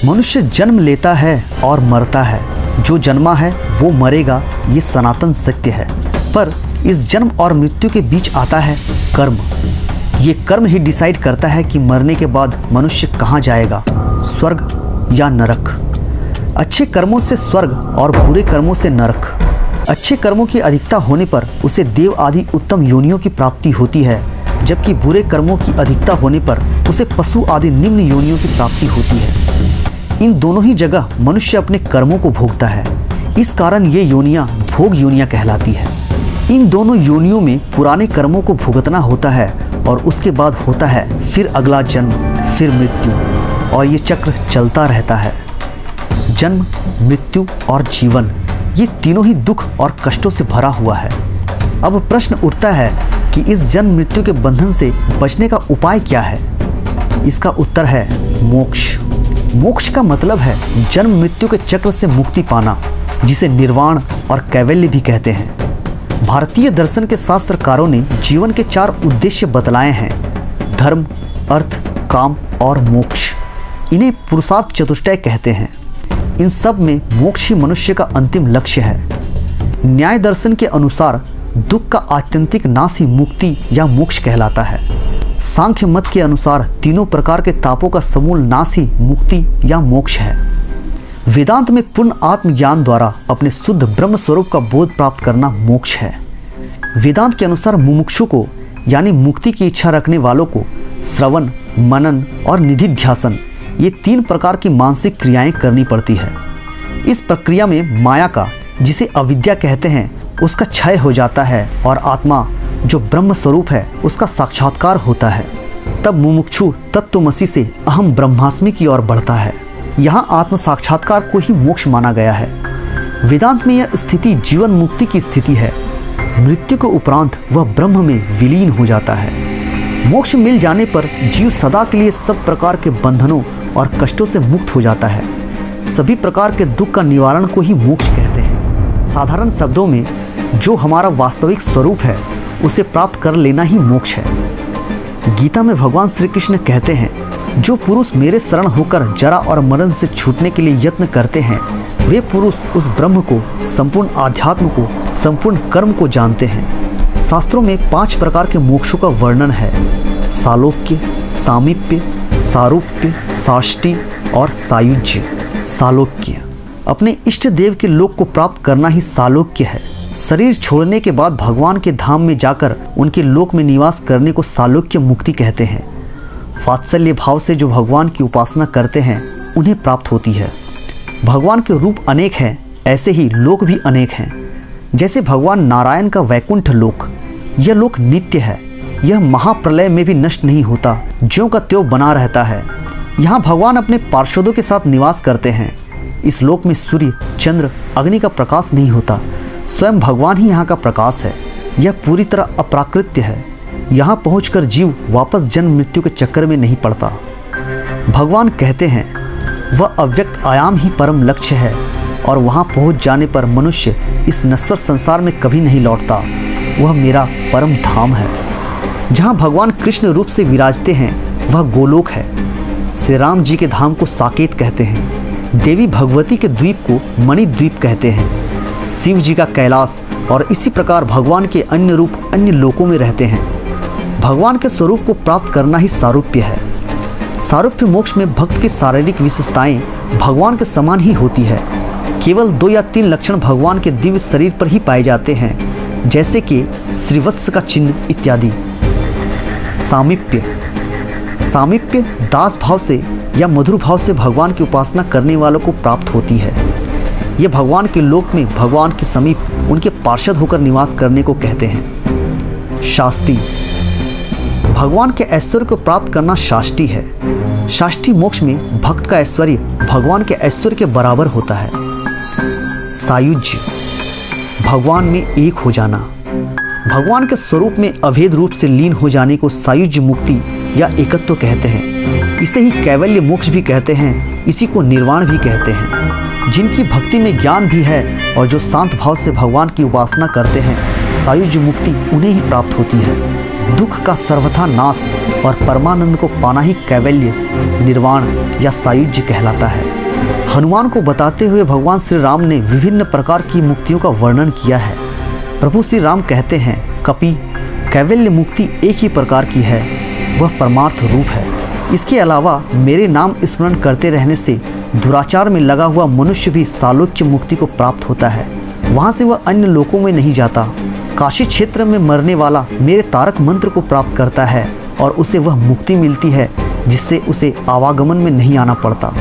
मनुष्य जन्म लेता है और मरता है, जो जन्मा है वो मरेगा, ये सनातन सत्य है। पर इस जन्म और मृत्यु के बीच आता है कर्म। ये कर्म ही डिसाइड करता है कि मरने के बाद मनुष्य कहाँ जाएगा, स्वर्ग या नरक। अच्छे कर्मों से स्वर्ग और बुरे कर्मों से नरक। अच्छे कर्मों की अधिकता होने पर उसे देव आदि उत्तम योनियों की प्राप्ति होती है, जबकि बुरे कर्मों की अधिकता होने पर उसे पशु आदि निम्न योनियों की प्राप्ति होती है। इन दोनों ही जगह मनुष्य अपने कर्मों को भोगता है, इस कारण ये योनियां भोग योनियां कहलाती है। इन दोनों योनियों में पुराने कर्मों को भुगतना होता है और उसके बाद होता है फिर अगला जन्म, फिर मृत्यु, और ये चक्र चलता रहता है। जन्म, मृत्यु और जीवन, ये तीनों ही दुख और कष्टों से भरा हुआ है। अब प्रश्न उठता है कि इस जन्म मृत्यु के बंधन से बचने का उपाय क्या है। इसका उत्तर है मोक्ष। मोक्ष का मतलब है जन्म मृत्यु के चक्र से मुक्ति पाना, जिसे निर्वाण और कैवल्य भी कहते हैं। भारतीय दर्शन के शास्त्रकारों ने जीवन के 4 उद्देश्य बतलाए हैं: धर्म, अर्थ, काम और मोक्ष। इन्हें पुरुषार्थ चतुष्टय कहते हैं। इन सब में मोक्ष ही मनुष्य का अंतिम लक्ष्य है। न्याय दर्शन के अनुसार दुख का आत्यंतिक नाश ही मुक्ति या मोक्ष कहलाता है। सांख्य मत के अनुसार तीनों प्रकार के तापों का समूल नाश ही मुक्ति या मोक्ष है। वेदांत में पूर्ण आत्मज्ञान द्वारा अपने शुद्ध ब्रह्म स्वरूप का बोध प्राप्त करना मोक्ष है। वेदांत के अनुसार मुमुक्षु को यानी मुक्ति की इच्छा रखने वालों को श्रवण, मनन और निधिध्यासन, ये 3 प्रकार की मानसिक क्रियाएं करनी पड़ती है। इस प्रक्रिया में माया का, जिसे अविद्या कहते हैं, उसका क्षय हो जाता है और आत्मा जो ब्रह्म स्वरूप है उसका साक्षात्कार होता है। तब मुमुक्षु तत्त्वमसि से अहम ब्रह्मास्मि की ओर बढ़ता है। यहाँ आत्म साक्षात्कार को ही मोक्ष माना गया है। वेदांत में यह स्थिति जीवन मुक्ति की स्थिति है। मृत्यु के उपरांत वह ब्रह्म में विलीन हो जाता है। मोक्ष मिल जाने पर जीव सदा के लिए सब प्रकार के बंधनों और कष्टों से मुक्त हो जाता है। सभी प्रकार के दुख का निवारण को ही मोक्ष कहते हैं। साधारण शब्दों में जो हमारा वास्तविक स्वरूप है उसे प्राप्त कर लेना ही मोक्ष है। गीता में भगवान श्री कृष्ण कहते हैं, जो पुरुष मेरे शरण होकर जरा और मरण से छूटने के लिए यत्न करते हैं, वे पुरुष उस ब्रह्म को, संपूर्ण आध्यात्म को, संपूर्ण कर्म को जानते हैं। शास्त्रों में 5 प्रकार के मोक्षों का वर्णन है: सालोक्य, सामीप्य, सारूप्य, साष्टि और सायुज्य। सालोक्य, अपने इष्ट देव के लोक को प्राप्त करना ही सालोक्य है। शरीर छोड़ने के बाद भगवान के धाम में जाकर उनके लोक में निवास करने को सालोक्य मुक्ति कहते हैं। वात्सल्य भाव से जो भगवान की उपासना करते हैं उन्हें प्राप्त होती है। भगवान के रूप अनेक हैं, ऐसे ही लोक भी अनेक हैं। जैसे भगवान नारायण का वैकुंठ लोक, यह लोक नित्य है। यह महाप्रलय में भी नष्ट नहीं होता, ज्यों का त्यों बना रहता है। यहाँ भगवान अपने पार्षदों के साथ निवास करते हैं। इस लोक में सूर्य, चंद्र, अग्नि का प्रकाश नहीं होता, स्वयं भगवान ही यहाँ का प्रकाश है। यह पूरी तरह अप्राकृत्य है। यहाँ पहुंचकर जीव वापस जन्म मृत्यु के चक्कर में नहीं पड़ता। भगवान कहते हैं, वह अव्यक्त आयाम ही परम लक्ष्य है और वहाँ पहुँच जाने पर मनुष्य इस नश्वर संसार में कभी नहीं लौटता। वह मेरा परम धाम है। जहाँ भगवान कृष्ण रूप से विराजते हैं वह गोलोक है। श्री राम जी के धाम को साकेत कहते हैं। देवी भगवती के द्वीप को मणिद्वीप कहते हैं। शिव जी का कैलाश और इसी प्रकार भगवान के अन्य रूप अन्य लोकों में रहते हैं। भगवान के स्वरूप को प्राप्त करना ही सारूप्य है। सारूप्य मोक्ष में भक्त की शारीरिक विशेषताएं भगवान के समान ही होती है। केवल 2 या 3 लक्षण भगवान के दिव्य शरीर पर ही पाए जाते हैं, जैसे कि श्रीवत्स का चिन्ह इत्यादि। सामीप्य, सामीप्य दास भाव से या मधुर भाव से भगवान की उपासना करने वालों को प्राप्त होती है। यह भगवान के लोक में भगवान के समीप उनके पार्षद होकर निवास करने को कहते हैं। शाष्टि, भगवान के ऐश्वर्य को प्राप्त करना शाष्टि है। शाष्टि मोक्ष में भक्त का ऐश्वर्य भगवान के ऐश्वर्य के बराबर होता है। सायुज्य, भगवान में एक हो जाना। भगवान के स्वरूप में अभेद रूप से लीन हो जाने को सायुज्य मुक्ति या एकत्व कहते हैं। इसे ही कैवल्य मोक्ष भी कहते हैं, इसी को निर्वाण भी कहते हैं। जिनकी भक्ति में ज्ञान भी है और जो शांत भाव से भगवान की उपासना करते हैं, सायुज्य मुक्ति उन्हें ही प्राप्त होती है। दुख का सर्वथा नाश और परमानंद को पाना ही कैवल्य, निर्वाण या सायुज्य कहलाता है। हनुमान को बताते हुए भगवान श्री राम ने विभिन्न प्रकार की मुक्तियों का वर्णन किया है। प्रभु श्री राम कहते हैं, कपि कैवल्य मुक्ति एक ही प्रकार की है, वह परमार्थ रूप है। इसके अलावा मेरे नाम स्मरण करते रहने से दुराचार में लगा हुआ मनुष्य भी सालोक्य मुक्ति को प्राप्त होता है। वहाँ से वह अन्य लोकों में नहीं जाता। काशी क्षेत्र में मरने वाला मेरे तारक मंत्र को प्राप्त करता है और उसे वह मुक्ति मिलती है जिससे उसे आवागमन में नहीं आना पड़ता।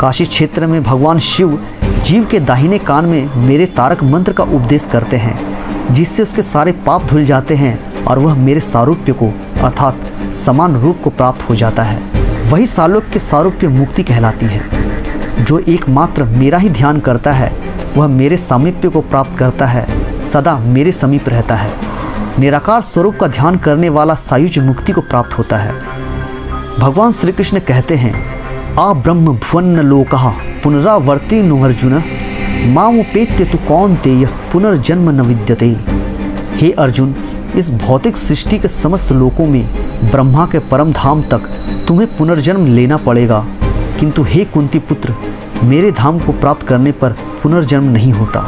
काशी क्षेत्र में भगवान शिव जीव के दाहिने कान में मेरे तारक मंत्र का उपदेश करते हैं, जिससे उसके सारे पाप धुल जाते हैं और वह मेरे सारूप्य को अर्थात समान रूप को प्राप्त हो जाता है। वही सालोक्य सारूप्य मुक्ति कहलाती है। जो एकमात्र मेरा ही ध्यान करता है वह मेरे सामीप्य को प्राप्त करता है, सदा मेरे समीप रहता है। निराकार स्वरूप का ध्यान करने वाला सायुज मुक्ति को प्राप्त होता है। भगवान श्री कृष्ण कहते हैं, आ ब्रह्म भुवन लोकः पुनरावर्ती नु अर्जुन मामुपेत्य तु कौन्तेय पुनर्जन्म न विद्यते। हे अर्जुन, इस भौतिक सृष्टि के समस्त लोकों में ब्रह्मा के परम धाम तक तुम्हें पुनर्जन्म लेना पड़ेगा, किंतु हे कुंती पुत्र, मेरे धाम को प्राप्त करने पर पुनर्जन्म नहीं होता।